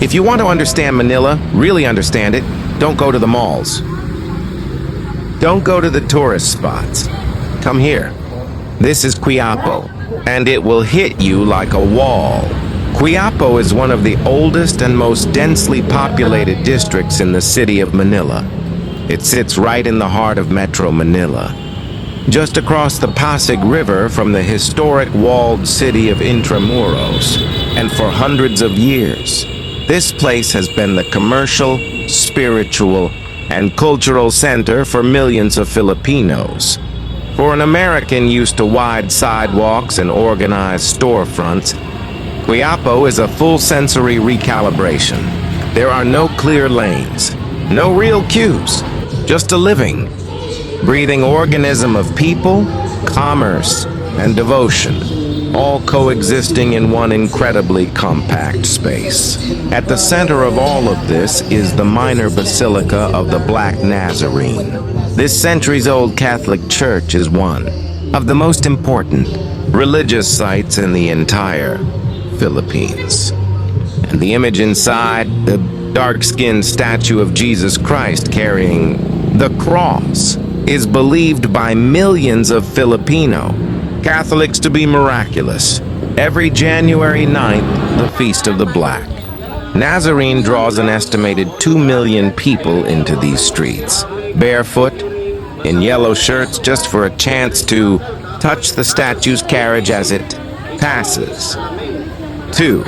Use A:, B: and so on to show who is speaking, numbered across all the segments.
A: If you want to understand Manila, really understand it, don't go to the malls. Don't go to the tourist spots. Come here. This is Quiapo, and it will hit you like a wall. Quiapo is one of the oldest and most densely populated districts in the city of Manila. It sits right in the heart of Metro Manila, just across the Pasig River from the historic walled city of Intramuros. And for hundreds of years, this place has been the commercial, spiritual, and cultural center for millions of Filipinos. For an American used to wide sidewalks and organized storefronts, Quiapo is a full sensory recalibration. There are no clear lanes, no real cues, just a living, breathing organism of people, commerce, and devotion, all coexisting in one incredibly compact space. At the center of all of this is the minor basilica of the Black Nazarene. This centuries-old Catholic church is one of the most important religious sites in the entire Philippines. And the image inside, the dark-skinned statue of Jesus Christ carrying the cross, is believed by millions of Filipino Catholics to be miraculous. Every January 9th, the Feast of the Black Nazarene draws an estimated 2 million people into these streets, barefoot, in yellow shirts, just for a chance to touch the statue's carriage as it passes. 2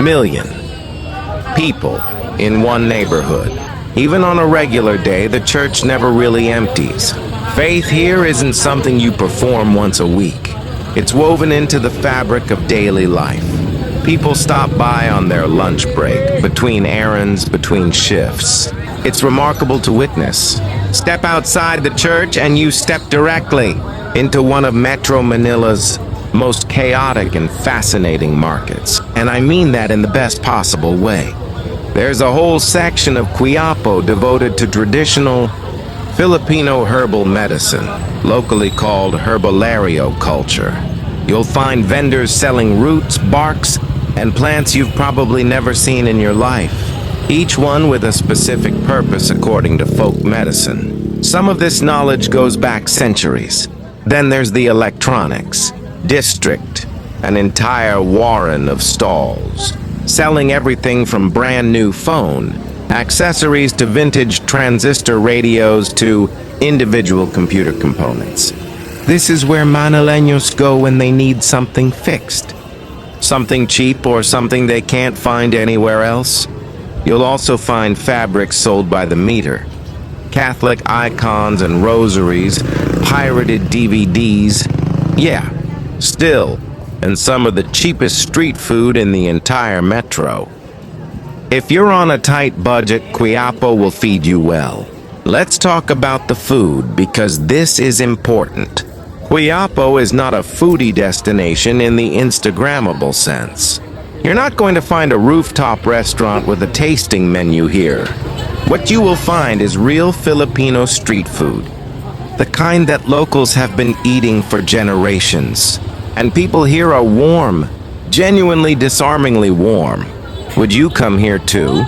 A: million people in one neighborhood. Even on a regular day, the church never really empties. Faith here isn't something you perform once a week. It's woven into the fabric of daily life. People stop by on their lunch break, between errands, between shifts. It's remarkable to witness. Step outside the church and you step directly into one of Metro Manila's most chaotic and fascinating markets. And I mean that in the best possible way. There's a whole section of Quiapo devoted to traditional Filipino herbal medicine, locally called herbalario culture. You'll find vendors selling roots, barks, and plants you've probably never seen in your life, each one with a specific purpose according to folk medicine. Some of this knowledge goes back centuries. Then there's the electronics district, an entire warren of stalls, selling everything from brand new phone accessories to vintage transistor radios to individual computer components. This is where Manileños go when they need something fixed, something cheap or something they can't find anywhere else. You'll also find fabrics sold by the meter, Catholic icons and rosaries, pirated DVDs. Yeah, still, and some of the cheapest street food in the entire metro. If you're on a tight budget, Quiapo will feed you well. Let's talk about the food, because this is important. Quiapo is not a foodie destination in the Instagrammable sense. You're not going to find a rooftop restaurant with a tasting menu here. What you will find is real Filipino street food, the kind that locals have been eating for generations. And people here are warm, genuinely disarmingly warm. Would you come here too?